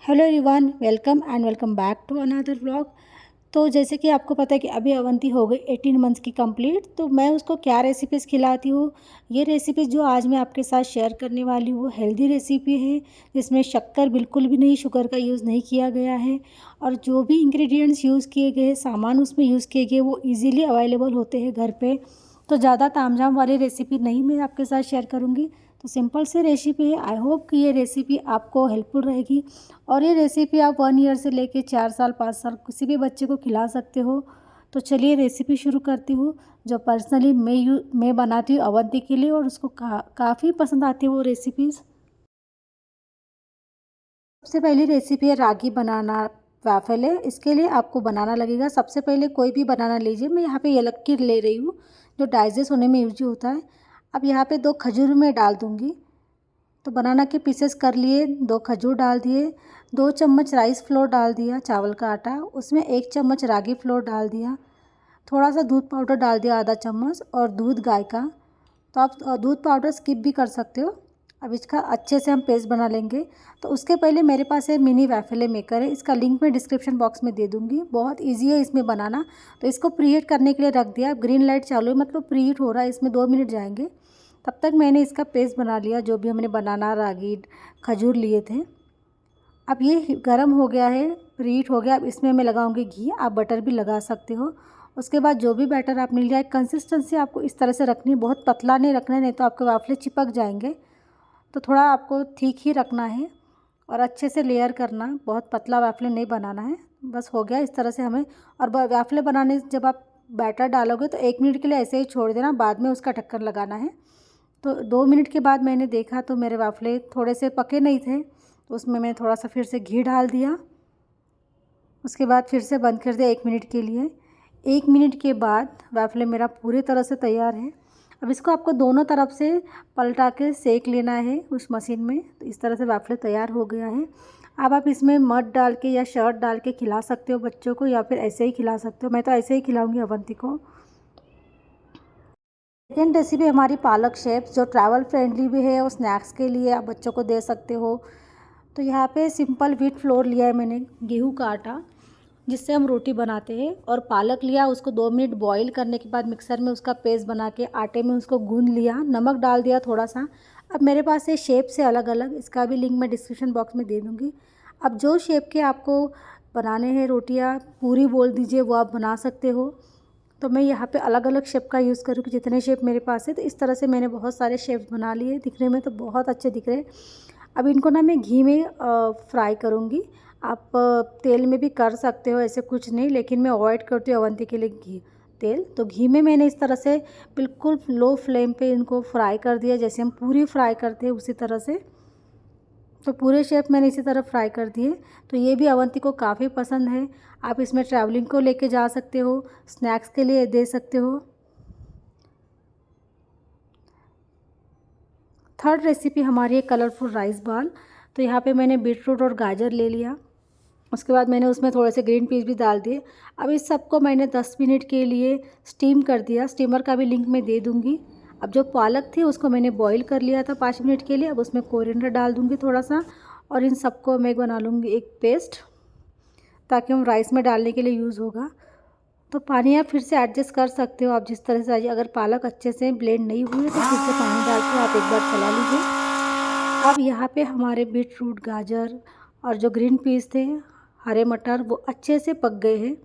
Hello everyone, welcome back to another vlog. तो जैसे कि आपको पता है कि अभी अवंती हो गई 18 मंथ्स की कंप्लीट। तो मैं उसको क्या रेसिपीज़ खिलाती हूँ, ये रेसिपीज़ जो आज मैं आपके साथ शेयर करने वाली हूँ हेल्दी रेसिपी है, जिसमें शक्कर बिल्कुल भी नहीं, शुगर का यूज़ नहीं किया गया है। और जो भी इंग्रेडिएंट्स यूज़ किए गए, सामान उसमें यूज़ किए गए, वो ईज़िली अवेलेबल होते हैं घर पे। तो ज़्यादा तामझाम वाली रेसिपी नहीं मैं आपके साथ शेयर करूँगी। तो सिंपल सी रेसिपी है। आई होप कि ये रेसिपी आपको हेल्पफुल रहेगी। और ये रेसिपी आप 1 ईयर से लेके 4 साल 5 साल किसी भी बच्चे को खिला सकते हो। तो चलिए रेसिपी शुरू करती हूँ, जो पर्सनली मैं बनाती हूँ अवंती के लिए, और उसको काफ़ी पसंद आती है वो रेसिपीज़। सबसे पहली रेसिपी है रागी बनाना वैफल है। इसके लिए आपको बनाना लगेगा, सबसे पहले कोई भी बनाना लीजिए। मैं यहाँ पे येलक्की ले रही हूँ, जो डाइजेस्ट होने में यूज होता है। अब यहाँ पे 2 खजूर में डाल दूँगी। तो बनाना के पीसेस कर लिए, 2 खजूर डाल दिए, 2 चम्मच राइस फ्लोर डाल दिया, चावल का आटा, उसमें 1 चम्मच रागी फ्लोर डाल दिया, थोड़ा सा दूध पाउडर डाल दिया आधा चम्मच, और दूध गाय का। तो आप दूध पाउडर स्किप भी कर सकते हो। अब इसका अच्छे से हम पेस्ट बना लेंगे। तो उसके पहले मेरे पास है मिनी वैफले मेकर है, इसका लिंक मैं डिस्क्रिप्शन बॉक्स में दे दूँगी। बहुत ईजी है इसमें बनाना। तो इसको प्रीहीट करने के लिए रख दिया। ग्रीन लाइट चालू है, मतलब प्रीहीट हो रहा है, इसमें 2 मिनट जाएंगे। तब तक मैंने इसका पेस्ट बना लिया, जो भी हमने बनाना रागी खजूर लिए थे। अब ये गरम हो गया है, प्रीहीट हो गया। अब इसमें मैं लगाऊंगी घी, आप बटर भी लगा सकते हो। उसके बाद जो भी बैटर आपने लिया है, कंसिस्टेंसी आपको इस तरह से रखनी है, बहुत पतला नहीं रखना है, नहीं तो आपके वाफले चिपक जाएंगे। तो थोड़ा आपको ठीक ही रखना है और अच्छे से लेयर करना, बहुत पतला वाफले नहीं बनाना है। बस हो गया इस तरह से हमें। और वाफले बनाने जब आप बैटर डालोगे तो 1 मिनट के लिए ऐसे ही छोड़ देना, बाद में उसका ढक्कन लगाना है। तो 2 मिनट के बाद मैंने देखा तो मेरे वाफले थोड़े से पके नहीं थे, तो उसमें मैंने थोड़ा सा फिर से घी डाल दिया। उसके बाद फिर से बंद कर दिया 1 मिनट के लिए। 1 मिनट के बाद वाफले मेरा पूरी तरह से तैयार है। अब इसको आपको दोनों तरफ से पलटा के सेक लेना है उस मशीन में। तो इस तरह से वाफले तैयार हो गया है। अब आप इसमें मध डाल के या शर्ट डाल के खिला सकते हो बच्चों को, या फिर ऐसे ही खिला सकते हो। मैं तो ऐसे ही खिलाऊंगी अवंती को। सेकेंड रेसिपी हमारी पालक शेप्स, जो ट्रैवल फ्रेंडली भी है और स्नैक्स के लिए आप बच्चों को दे सकते हो। तो यहाँ पे सिंपल व्हीट फ्लोर लिया है मैंने, गेहूं का आटा, जिससे हम रोटी बनाते हैं। और पालक लिया, उसको 2 मिनट बॉईल करने के बाद मिक्सर में उसका पेस्ट बना के आटे में उसको गूंद लिया, नमक डाल दिया थोड़ा सा। अब मेरे पास ये शेप से अलग अलग, इसका भी लिंक मैं डिस्क्रिप्शन बॉक्स में दे दूँगी। अब जो शेप के आपको बनाने हैं रोटियाँ, पूरी बोल दीजिए, वो आप बना सकते हो। तो मैं यहाँ पे अलग अलग शेप का यूज़ करूँगी, जितने शेप मेरे पास है। तो इस तरह से मैंने बहुत सारे शेप्स बना लिए, दिखने में तो बहुत अच्छे दिख रहे हैं। अब इनको ना मैं घी में फ्राई करूँगी। आप तेल में भी कर सकते हो, ऐसे कुछ नहीं, लेकिन मैं अवॉइड करती हूँ अवंती के लिए घी तेल। तो घी में मैंने इस तरह से बिल्कुल लो फ्लेम पे इनको फ्राई कर दिया, जैसे हम पूरी फ्राई करते हैं उसी तरह से। तो पूरे शेप मैंने इसी तरह फ्राई कर दिए। तो ये भी अवंती को काफ़ी पसंद है। आप इसमें ट्रैवलिंग को लेके जा सकते हो, स्नैक्स के लिए दे सकते हो। थर्ड रेसिपी हमारी है कलरफुल राइस बाल। तो यहाँ पे मैंने बीटरूट और गाजर ले लिया। उसके बाद मैंने उसमें थोड़े से ग्रीन पीस भी डाल दिए। अब इस सबको मैंने 10 मिनट के लिए स्टीम कर दिया, स्टीमर का भी लिंक मैं दे दूँगी। अब जो पालक थी उसको मैंने बॉईल कर लिया था 5 मिनट के लिए। अब उसमें कोरिएंडर डाल दूँगी थोड़ा सा, और इन सबको मैं बना लूँगी एक पेस्ट, ताकि हम राइस में डालने के लिए यूज़ होगा। तो पानी आप फिर से एडजस्ट कर सकते हो, आप जिस तरह से चाहिए। अगर पालक अच्छे से ब्लेंड नहीं हुई है तो फिर से पानी डाल के आप एक बार चला लीजिए। अब यहाँ पे हमारे बीटरूट, गाजर और जो ग्रीन पीस थे, हरे मटर, वो अच्छे से पक गए हैं।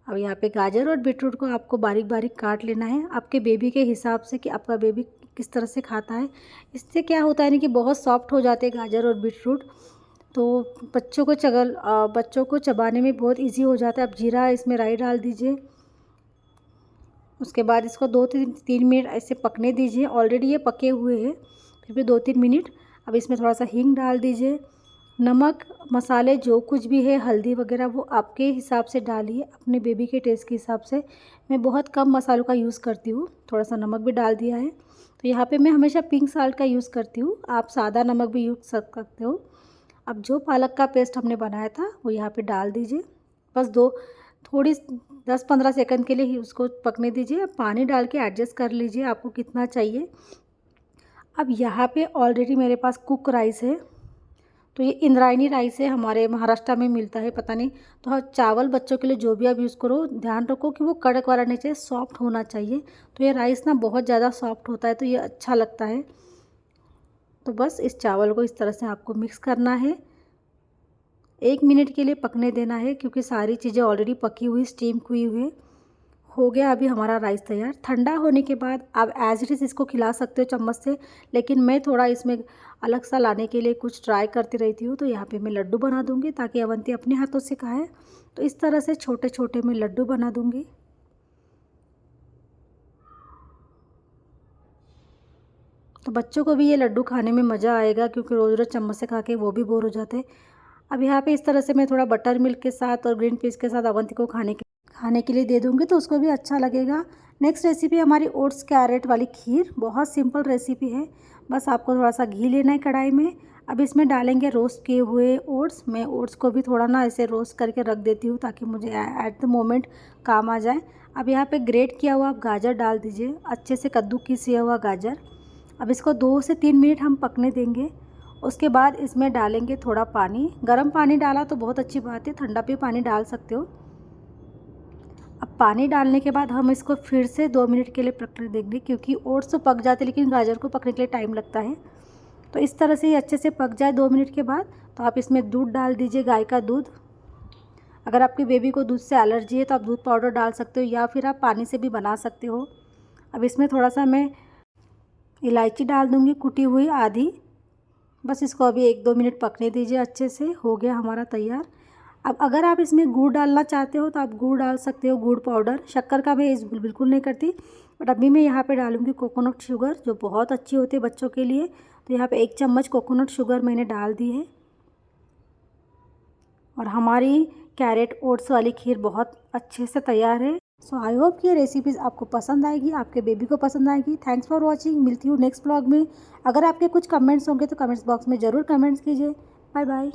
अब यहाँ पे गाजर और बीटरूट को आपको बारीक बारीक काट लेना है, आपके बेबी के हिसाब से, कि आपका बेबी किस तरह से खाता है। इससे क्या होता है ना कि बहुत सॉफ्ट हो जाते हैं गाजर और बीटरूट। तो बच्चों को चबाने में बहुत इजी हो जाता है। अब जीरा इसमें राई डाल दीजिए। उसके बाद इसको 2-3 मिनट ऐसे पकने दीजिए। ऑलरेडी ये पके हुए हैं, फिर भी 2-3 मिनट। अब इसमें थोड़ा सा हींग डाल दीजिए। नमक, मसाले जो कुछ भी है, हल्दी वगैरह, वो आपके हिसाब से डालिए, अपने बेबी के टेस्ट के हिसाब से। मैं बहुत कम मसालों का यूज़ करती हूँ, थोड़ा सा नमक भी डाल दिया है। तो यहाँ पे मैं हमेशा पिंक साल्ट का यूज़ करती हूँ, आप सादा नमक भी यूज़ कर सकते हो। अब जो पालक का पेस्ट हमने बनाया था वो यहाँ पे डाल दीजिए। बस थोड़ी 10-15 सेकंड के लिए ही उसको पकने दीजिए। अब पानी डाल के एडजस्ट कर लीजिए आपको कितना चाहिए। अब यहाँ पे ऑलरेडी मेरे पास कुक राइस है, तो ये इंद्रायणी राइस है, हमारे महाराष्ट्र में मिलता है, पता नहीं। तो हाँ, चावल बच्चों के लिए जो भी आप यूज़ करो, ध्यान रखो कि वो कड़क वाला नहीं चाहिए, सॉफ्ट होना चाहिए। तो ये राइस ना बहुत ज़्यादा सॉफ्ट होता है, तो ये अच्छा लगता है। तो बस इस चावल को इस तरह से आपको मिक्स करना है, 1 मिनट के लिए पकने देना है, क्योंकि सारी चीज़ें ऑलरेडी पकी हुई, स्टीम हुई हुई। हो गया अभी हमारा राइस तैयार। ठंडा होने के बाद आप एज़ इट इज़ इसको खिला सकते हो चम्मच से, लेकिन मैं थोड़ा इसमें अलग सा लाने के लिए कुछ ट्राई करती रहती हूँ। तो यहाँ पे मैं लड्डू बना दूँगी ताकि अवंती अपने हाथों से खाए। तो इस तरह से छोटे-छोटे मैं लड्डू बना दूँगी। तो बच्चों को भी ये लड्डू खाने में मज़ा आएगा, क्योंकि रोज़-रोज़ चम्मच से खा के वो भी बोर हो जाते हैं। अब यहाँ पे इस तरह से मैं थोड़ा बटर मिल्क के साथ और ग्रीन पीस के साथ अवंती को खाने के लिए दे दूँगी, तो उसको भी अच्छा लगेगा। नेक्स्ट रेसिपी हमारी ओट्स कैरेट वाली खीर, बहुत सिंपल रेसिपी है। बस आपको थोड़ा-सा घी लेना है कढ़ाई में। अब इसमें डालेंगे रोस्ट किए हुए ओट्स। मैं ओट्स को भी थोड़ा ना ऐसे रोस्ट करके रख देती हूँ, ताकि मुझे एट द मोमेंट काम आ जाए। अब यहाँ पे ग्रेट किया हुआ आप गाजर डाल दीजिए, अच्छे से कद्दू किया हुआ गाजर। अब इसको 2 से 3 मिनट हम पकने देंगे। उसके बाद इसमें डालेंगे थोड़ा पानी। गर्म पानी डाला तो बहुत अच्छी बात है, ठंडा भी पानी डाल सकते हो। अब पानी डालने के बाद हम इसको फिर से 2 मिनट के लिए पकने देंगे, क्योंकि ओट्स तो पक जाते हैं, लेकिन गाजर को पकने के लिए टाइम लगता है। तो इस तरह से ये अच्छे से पक जाए 2 मिनट के बाद, तो आप इसमें दूध डाल दीजिए, गाय का दूध। अगर आपके बेबी को दूध से एलर्जी है तो आप दूध पाउडर डाल सकते हो, या फिर आप पानी से भी बना सकते हो। अब इसमें थोड़ा-सा मैं इलायची डाल दूँगी, कुटी हुई आधी। बस इसको अभी 1-2 मिनट पकने दीजिए अच्छे से। हो गया हमारा तैयार। अब अगर आप इसमें गुड़ डालना चाहते हो तो आप गुड़ डाल सकते हो, गुड़ पाउडर। शक्कर का मैं यूज़ बिल्कुल नहीं करती, बट अभी मैं यहाँ पे डालूँगी कोकोनट शुगर, जो बहुत अच्छी होती है बच्चों के लिए। तो यहाँ पे 1 चम्मच कोकोनट शुगर मैंने डाल दी है, और हमारी कैरेट ओट्स वाली खीर बहुत अच्छे से तैयार है। सो आई होप कि ये रेसिपीज़ आपको पसंद आएगी, आपके बेबी को पसंद आएगी। Thanks for watching. मिलती हूँ नेक्स्ट ब्लॉग में। अगर आपके कुछ कमेंट्स होंगे तो कमेंट्स बॉक्स में ज़रूर कमेंट्स कीजिए। Bye bye.